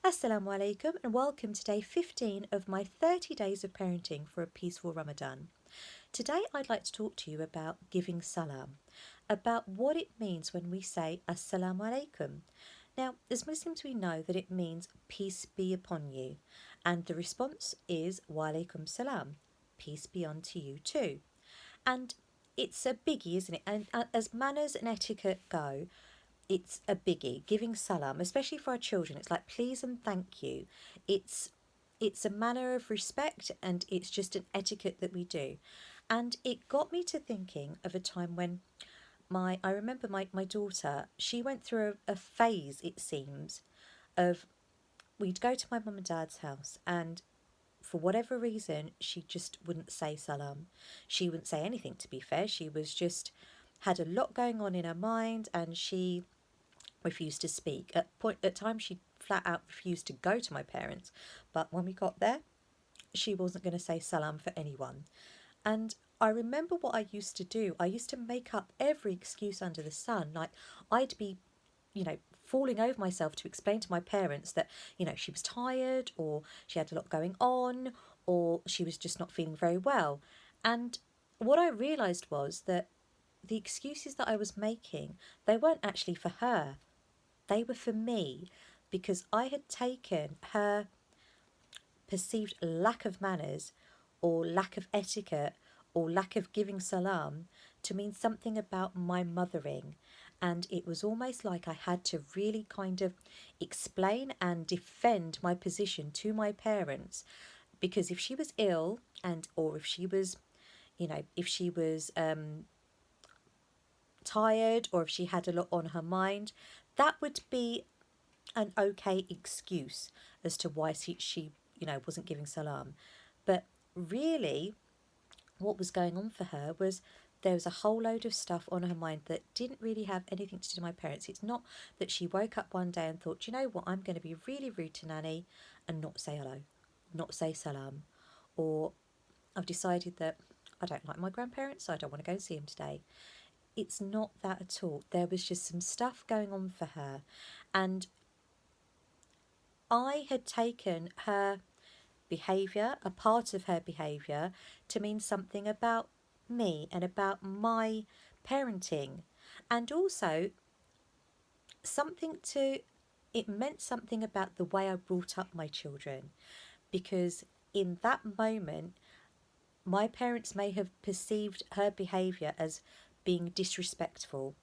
Assalamu alaikum and welcome to day 15 of my 30 days of parenting for a peaceful Ramadan. Today I'd like to talk to you about giving salam, about what it means when we say Assalamu alaikum. Now, as Muslims we know that it means peace be upon you, and the response is Wa alaikum salam, peace be unto you too. And it's a biggie, isn't it? And as manners and etiquette go, it's a biggie. Giving salam, especially for our children, it's like please and thank you. It's a manner of respect, and it's just an etiquette that we do. And it got me to thinking of a time when I remember my daughter, she went through a phase, it seems, of we'd go to my mum and dad's house, and for whatever reason she just wouldn't say salam. She wouldn't say anything, to be fair. She was just had a lot going on in her mind, and she refused to speak. At times she flat out refused to go to my parents, but when we got there, she wasn't going to say salam for anyone. And I remember what I used to do. I used to make up every excuse under the sun. Like I'd be, falling over myself to explain to my parents that, she was tired, or she had a lot going on, or she was just not feeling very well. And what I realised was that the excuses that I was making, they weren't actually for her. They were for me, because I had taken her perceived lack of manners or lack of etiquette or lack of giving salam to mean something about my mothering. And it was almost like I had to really kind of explain and defend my position to my parents, because if she was ill, and or if she was, tired, or if she had a lot on her mind, that would be an okay excuse as to why she wasn't giving salam. But really, what was going on for her was there was a whole load of stuff on her mind that didn't really have anything to do with my parents. It's not that she woke up one day and thought, you know what, I'm going to be really rude to Nanny and not say hello, not say salam, or I've decided that I don't like my grandparents, so I don't want to go and see them today. It's not that at all. There was just some stuff going on for her, and I had taken her behaviour, a part of her behaviour, to mean something about me and about my parenting, and also it meant something about the way I brought up my children, because in that moment my parents may have perceived her behaviour as being disrespectful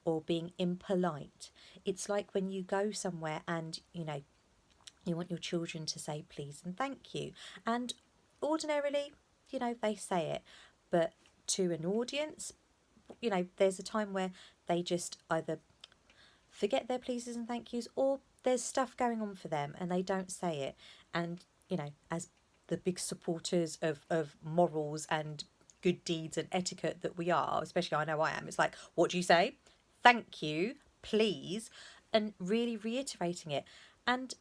or being impolite. It's like when you go somewhere and you want your children to say please and thank you, and ordinarily they say it, but to an audience, there's a time where they just either forget their pleases and thank yous, or there's stuff going on for them and they don't say it. And as the big supporters of morals and good deeds and etiquette that we are, especially I know I am, it's like, what do you say? Thank you, please, and really reiterating it. And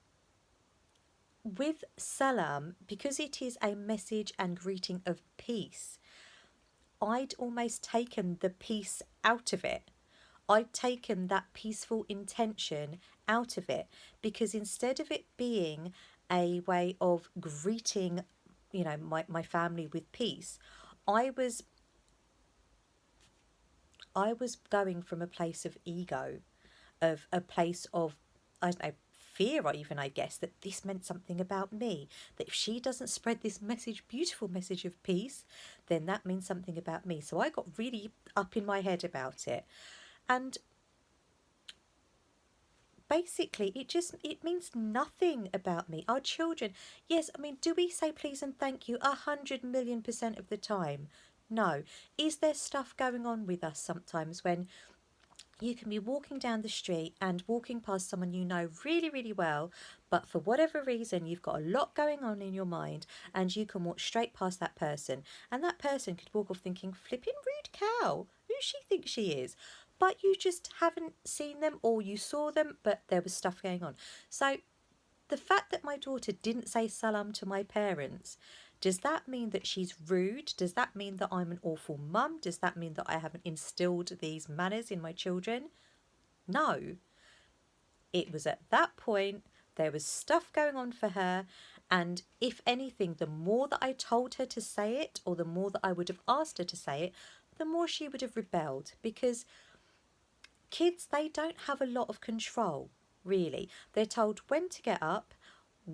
with salam, because it is a message and greeting of peace, I'd almost taken the peace out of it. I'd taken that peaceful intention out of it, because instead of it being a way of greeting, my family with peace, I was going from a place of ego, of a place of, I don't know, fear, or even, I guess, that this meant something about me, that if she doesn't spread this beautiful message of peace, then that means something about me. So I got really up in my head about it. And basically it means nothing about me. Our children, yes, I mean, do we say please and thank you 100,000,000% of the time? No. Is there stuff going on with us sometimes when you can be walking down the street and walking past someone you know really, really well, but for whatever reason you've got a lot going on in your mind, and you can walk straight past that person, and that person could walk off thinking, flipping rude cow, who she thinks she is? But you just haven't seen them, or you saw them, but there was stuff going on. So the fact that my daughter didn't say salam to my parents, does that mean that she's rude? Does that mean that I'm an awful mum? Does that mean that I haven't instilled these manners in my children? No. It was at that point There was stuff going on for her, and if anything, the more that I told her to say it, or the more that I would have asked her to say it, the more she would have rebelled, because kids, they don't have a lot of control, really. They're told when to get up,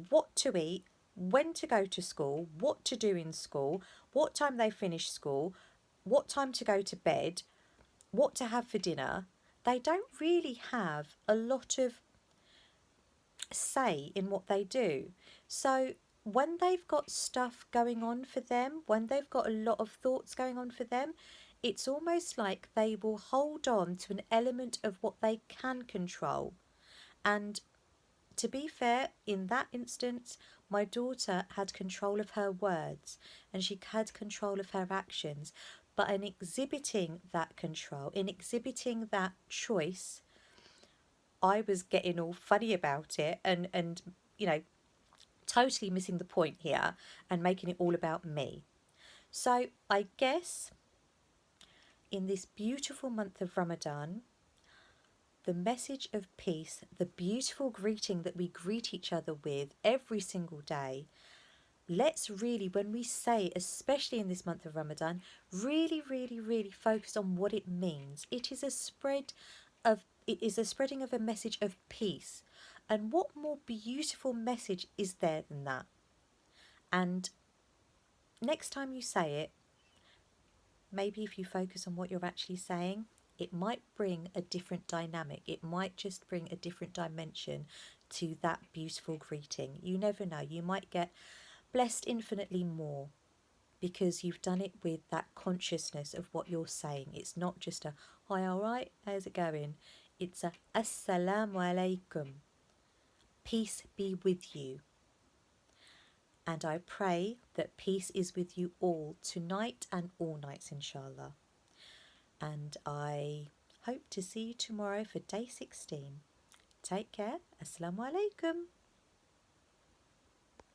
what to eat, when to go to school, what to do in school, what time they finish school, what time to go to bed, what to have for dinner. They don't really have a lot of say in what they do. So when they've got stuff going on for them, when they've got a lot of thoughts going on for them, it's almost like they will hold on to an element of what they can control. And to be fair, in that instance, my daughter had control of her words and she had control of her actions. But in exhibiting that control, in exhibiting that choice, I was getting all funny about it and you know, totally missing the point here and making it all about me. So I guess in this beautiful month of Ramadan, the message of peace, the beautiful greeting that we greet each other with every single day, let's really, when we say, especially in this month of Ramadan, really focus on what it means. It is a spreading of a message of peace. And what more beautiful message is there than that? And next time you say it, maybe if you focus on what you're actually saying, it might bring a different dynamic. It might just bring a different dimension to that beautiful greeting. You never know. You might get blessed infinitely more because you've done it with that consciousness of what you're saying. It's not just a, hi, all right, how's it going? It's a, Assalamu Alaikum. Peace be with you. And I pray that peace is with you all tonight and all nights, inshallah. And I hope to see you tomorrow for day 16. Take care. Assalamu alaikum.